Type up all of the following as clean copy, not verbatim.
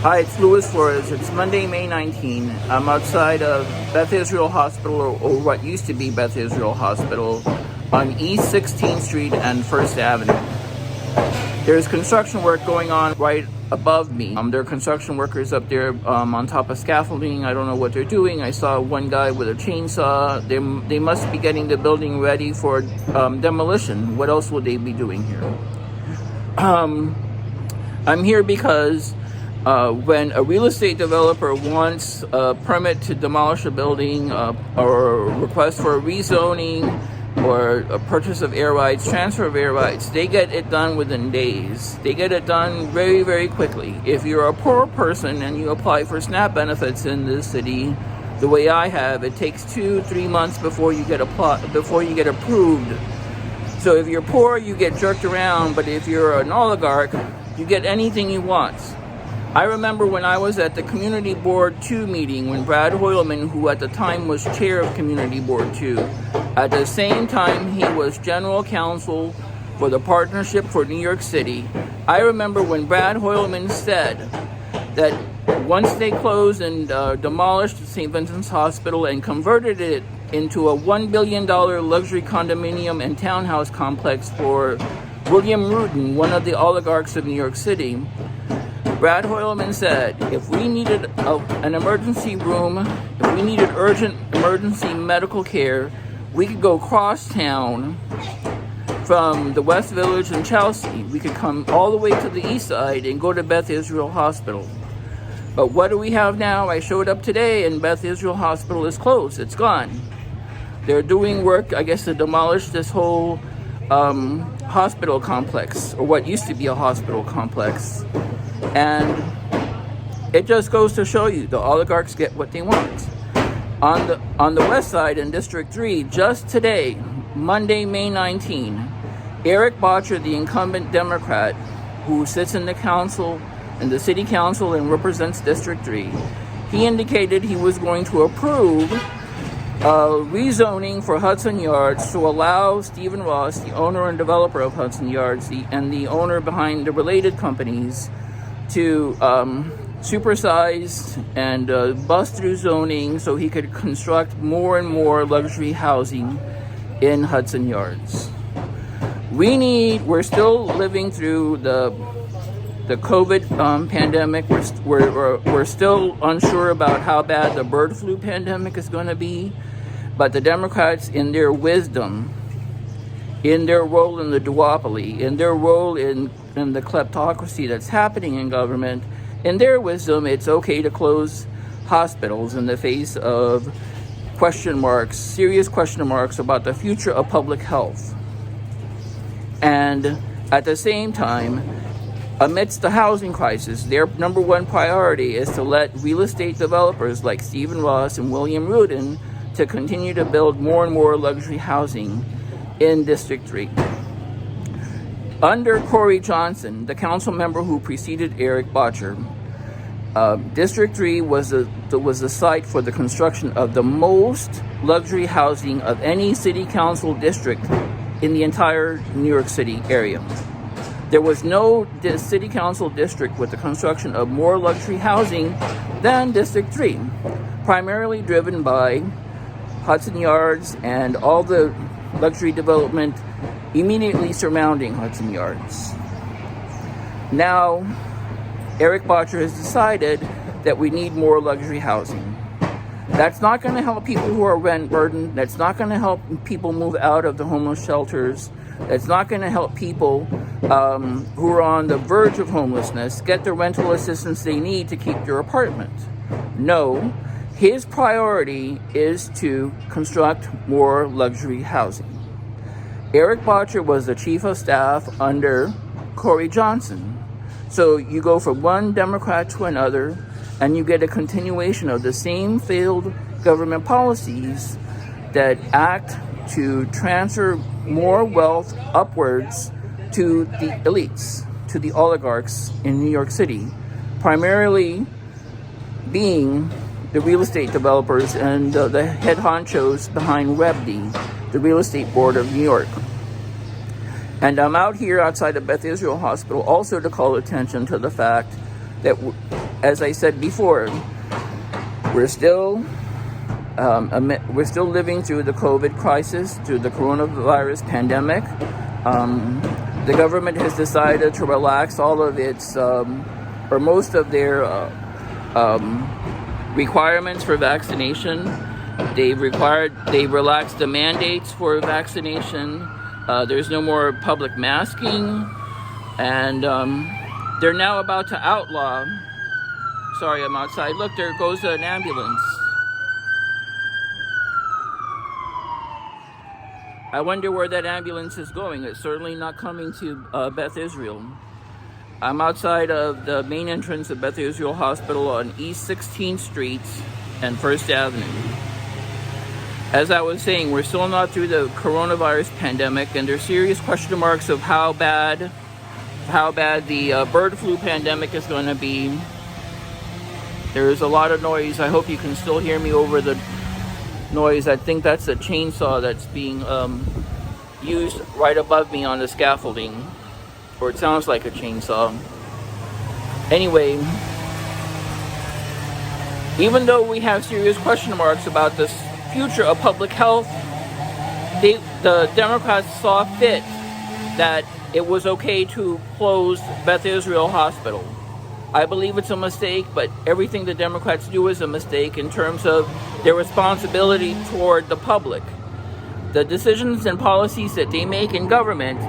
Hi, it's Louis Flores. It's Monday, May 19. I'm outside of Beth Israël Hospital, or what used to be Beth Israël Hospital, on East 16th Street and 1st Avenue. There's construction work going on right above me. There are construction workers up there on top of scaffolding. I don't know what they're doing. I saw one guy with a chainsaw. They must be getting the building ready for demolition. What else would they be doing here? I'm here because when a real estate developer wants a permit to demolish a building or a request for a rezoning or a purchase of air rights, transfer of air rights, they get it done within days. They get it done very, very quickly. If you're a poor person and you apply for SNAP benefits in this city, the way I have, it takes 2-3 months before you get approved. So if you're poor, you get jerked around, but if you're an oligarch, you get anything you want. I remember when I was at the Community Board 2 meeting, when Brad Hoylman, who at the time was chair of Community Board 2, at the same time he was general counsel for the Partnership for New York City. I remember when Brad Hoylman said that once they closed and demolished St. Vincent's Hospital and converted it into a $1 billion luxury condominium and townhouse complex for William Rudin, one of the oligarchs of New York City, Brad Hoylman said, if we needed an emergency room, if we needed urgent emergency medical care, we could go cross town from the West Village and Chelsea. We could come all the way to the east side and go to Beth Israël Hospital. But what do we have now? I showed up today and Beth Israël Hospital is closed. It's gone. They're doing work, I guess, to demolish this whole hospital complex, or what used to be a hospital complex. And it just goes to show you the oligarchs get what they want. On the west side in District 3, just today, Monday, May 19, Erik Bottcher, the incumbent Democrat who sits in the council, in the city council and represents District 3, he indicated he was going to approve rezoning for Hudson Yards to allow Stephen Ross, the owner and developer of Hudson Yards, and the owner behind the related companies, to supersize and bust through zoning so he could construct more and more luxury housing in Hudson Yards. We're still living through the COVID pandemic. We're still unsure about how bad the bird flu pandemic is going to be, but the Democrats, in their wisdom, in their role in the duopoly, in their role in the kleptocracy that's happening in government, in their wisdom, it's okay to close hospitals in the face of question marks, serious question marks about the future of public health. And at the same time, amidst the housing crisis, their number one priority is to let real estate developers like Stephen Ross and William Rudin to continue to build more and more luxury housing in District 3. Under Corey Johnson, the council member who preceded Erik Bottcher, District 3 was the site for the construction of the most luxury housing of any city council district in the entire New York City area. There was no city council district with the construction of more luxury housing than District 3, primarily driven by Hudson Yards and all the luxury development immediately surrounding Hudson Yards. Now, Erik Bottcher has decided that we need more luxury housing. That's not going to help people who are rent burdened. That's not going to help people move out of the homeless shelters. That's not going to help people who are on the verge of homelessness get the rental assistance they need to keep their apartment. No, his priority is to construct more luxury housing. Erik Bottcher was the chief of staff under Corey Johnson. So you go from one Democrat to another, and you get a continuation of the same failed government policies that act to transfer more wealth upwards to the elites, to the oligarchs in New York City, primarily being the real estate developers and the head honchos behind REBD, the Real Estate Board of New York. And I'm out here outside of Beth Israël Hospital also to call attention to the fact that, as I said before, we're still living through the COVID crisis, through the coronavirus pandemic. The government has decided to relax all of its, or most of their requirements for vaccination. They relaxed the mandates for vaccination. There's no more public masking, and they're now about to outlaw. Sorry, I'm outside. Look, there goes an ambulance. I wonder where that ambulance is going. It's certainly not coming to Beth Israel. I'm outside of the main entrance of Beth Israël Hospital on East 16th Street and 1st Avenue. As I was saying, we're still not through the coronavirus pandemic, and there's serious question marks of how bad the bird flu pandemic is going to be. There's a lot of noise. I hope you can still hear me over the noise. I think that's a chainsaw that's being used right above me on the scaffolding, or it sounds like a chainsaw. Anyway, even though we have serious question marks about this future of public health, the Democrats saw fit that it was okay to close Beth Israel Hospital. I believe it's a mistake, but everything the Democrats do is a mistake in terms of their responsibility toward the public. The decisions and policies that they make in government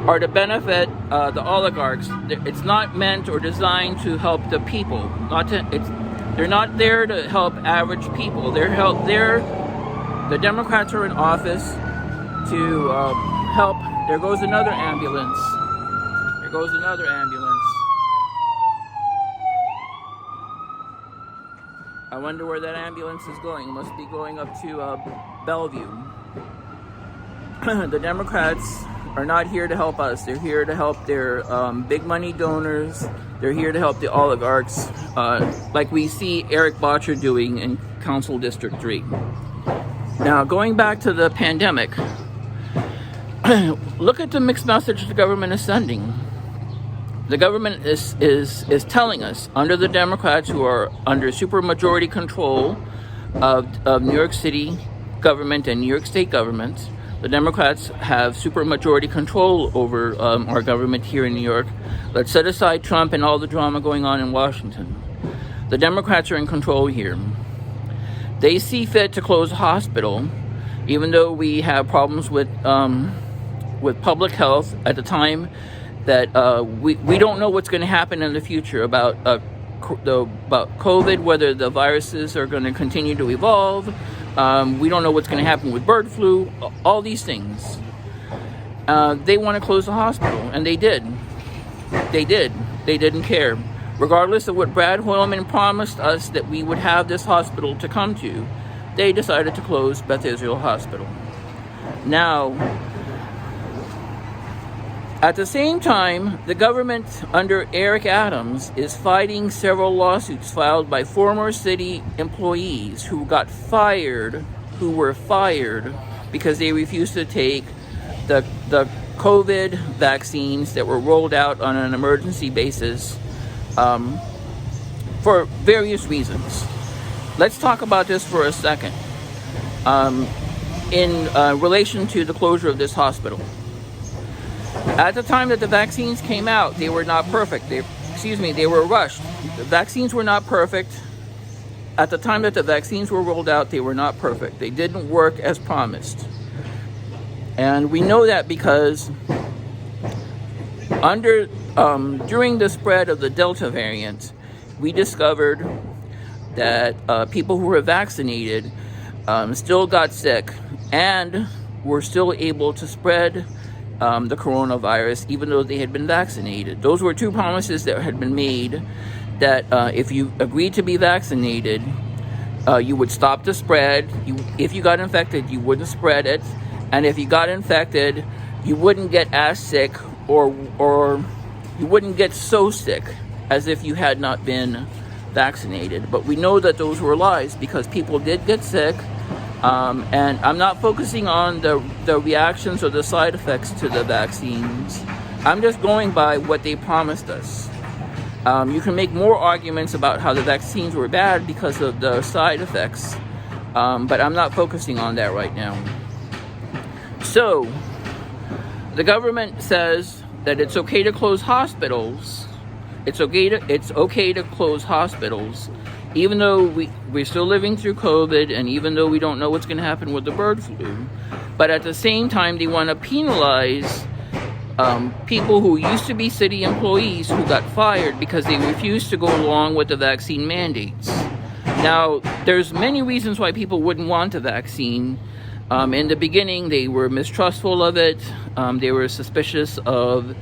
are to benefit the oligarchs. It's not meant or designed to help the people. They're not there to help average people. The Democrats are in office to help. There goes another ambulance. There goes another ambulance. I wonder where that ambulance is going. It must be going up to Bellevue. The Democrats are not here to help us. They're here to help their big money donors. They're here to help the oligarchs, like we see Erik Bottcher doing in Council District 3. Now, going back to the pandemic, look at the mixed message the government is sending. The government is telling us, under the Democrats, who are under supermajority control of New York City government and New York State government, the Democrats have supermajority control over our government here in New York. Let's set aside Trump and all the drama going on in Washington. The Democrats are in control here. They see fit to close the hospital, even though we have problems with public health at the time that we don't know what's going to happen in the future about COVID, whether the viruses are going to continue to evolve. We don't know what's going to happen with bird flu, all these things. They want to close the hospital, and they did. They didn't care. Regardless of what Brad Hoylman promised us that we would have this hospital to come to, they decided to close Beth Israel Hospital. Now, at the same time, the government under Eric Adams is fighting several lawsuits filed by former city employees who were fired because they refused to take the COVID vaccines that were rolled out on an emergency basis for various reasons. Let's talk about this for a second in relation to the closure of this hospital. At the time that the vaccines came out, they were not perfect. They were rushed. The vaccines were not perfect. At the time that the vaccines were rolled out, they were not perfect. They didn't work as promised. And we know that because during the spread of the Delta variant, we discovered that people who were vaccinated still got sick and were still able to spread the coronavirus, even though they had been vaccinated. Those were two promises that had been made, that if you agreed to be vaccinated, you would stop the spread. If you got infected, you wouldn't spread it. And if you got infected, you wouldn't get as sick, or you wouldn't get so sick as if you had not been vaccinated. But we know that those were lies, because people did get sick. And I'm not focusing on the reactions or the side effects to the vaccines. I'm just going by what they promised us. You can make more arguments about how the vaccines were bad because of the side effects, but I'm not focusing on that right now. So, the government says that it's okay to close hospitals. It's okay to close hospitals, even though we're still living through COVID, and even though we don't know what's going to happen with the bird flu. But at the same time, they want to penalize people who used to be city employees who got fired because they refused to go along with the vaccine mandates. Now, there's many reasons why people wouldn't want a vaccine. In the beginning, they were mistrustful of it. They were suspicious of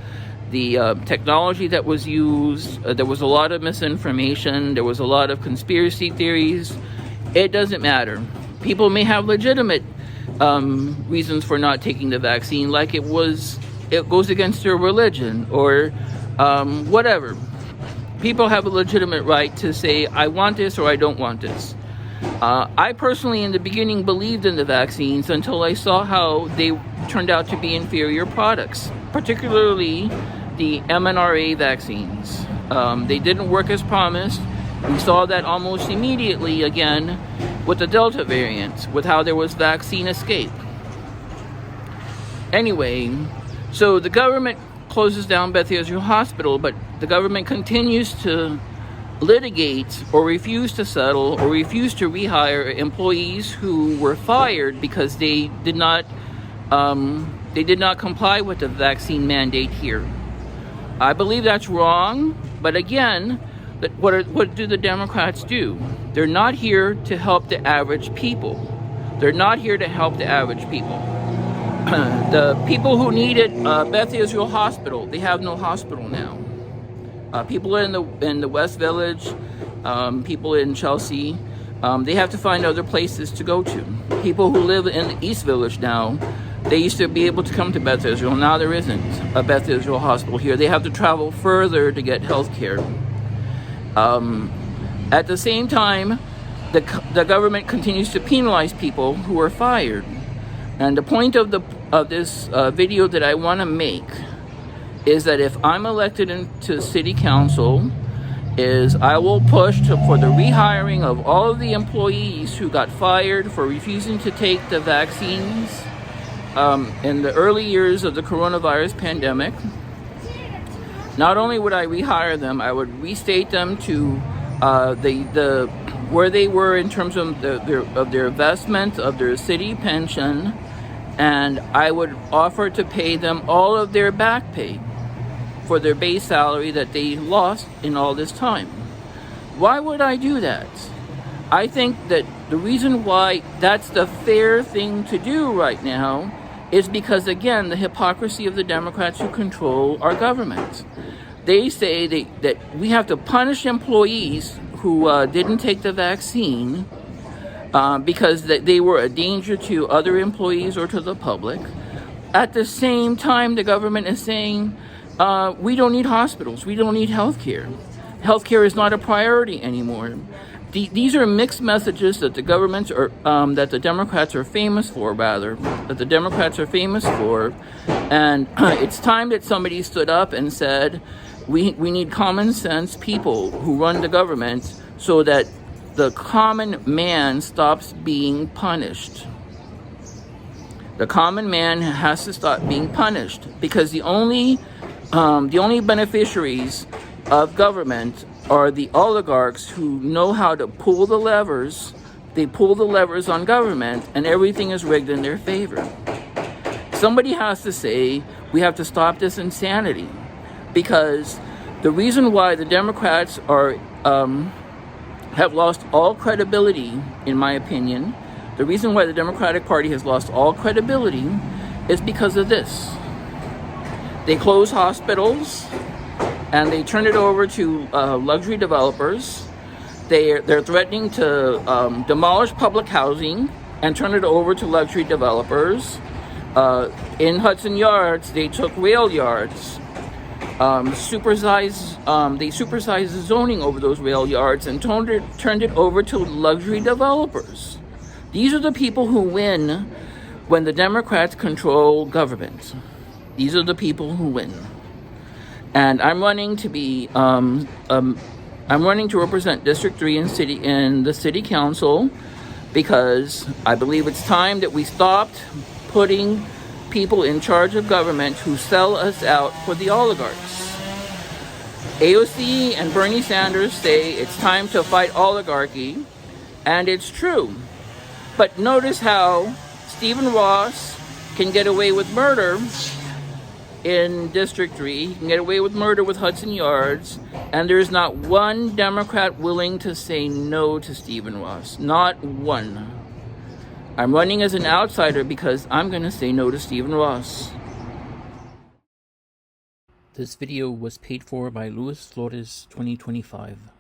the technology that was used. There was a lot of misinformation. There was a lot of conspiracy theories. It doesn't matter. People may have legitimate reasons for not taking the vaccine, like it goes against their religion or whatever. People have a legitimate right to say, I want this or I don't want this. I personally, in the beginning, believed in the vaccines until I saw how they turned out to be inferior products, particularly the mRNA vaccines. They didn't work as promised. We saw that almost immediately again with the Delta variant, with how there was vaccine escape. Anyway, so the government closes down Beth Israël Hospital, but the government continues to litigate or refuse to settle or refuse to rehire employees who were fired because they did not comply with the vaccine mandate here. I believe that's wrong, but again, what do the Democrats do? They're not here to help the average people. They're not here to help the average people. The people who needed Beth Israël Hospital, they have no hospital now. People in the West Village, people in Chelsea, they have to find other places to go to. People who live in the East Village now, they used to be able to come to Beth Israël. Now there isn't a Beth Israël Hospital here. They have to travel further to get health care. At the same time, the government continues to penalize people who are fired. And the point of this video that I want to make is that if I'm elected into city council, is I will push for the rehiring of all of the employees who got fired for refusing to take the vaccines in the early years of the coronavirus pandemic. Not only would I rehire them, I would restate them to the where they were in terms of their investment of their city pension, and I would offer to pay them all of their back pay for their base salary that they lost in all this time. Why would I do that? I think that the reason why that's the fair thing to do right now is because, again, the hypocrisy of the Democrats who control our government. They say that we have to punish employees who didn't take the vaccine because they were a danger to other employees or to the public. At the same time, the government is saying, we don't need hospitals. We don't need health care. Health care is not a priority anymore. These are mixed messages that the governments are, that the Democrats are famous for, And it's time that somebody stood up and said, we need common sense people who run the government so that the common man stops being punished. The common man has to stop being punished because the only beneficiaries of government are the oligarchs who know how to pull the levers. They pull the levers on government and everything is rigged in their favor. Somebody has to say, we have to stop this insanity, because the reason why the Democrats have lost all credibility, in my opinion, the reason why the Democratic Party has lost all credibility is because of this. They close hospitals and they turn it over to luxury developers. They're threatening to demolish public housing and turn it over to luxury developers. In Hudson Yards, they took rail yards. They supersized the zoning over those rail yards and turned it over to luxury developers. These are the people who win when the Democrats control government. These are the people who win. And I'm running to be I'm running to represent District 3 in the City Council, because I believe it's time that we stopped putting people in charge of government who sell us out for the oligarchs. AOC and Bernie Sanders say it's time to fight oligarchy, and it's true. But notice how Stephen Ross can get away with murder in District 3, he can get away with murder with Hudson Yards, and there's not one Democrat willing to say no to Stephen Ross. Not one. I'm running as an outsider because I'm going to say no to Stephen Ross. This video was paid for by Louis Flores 2025.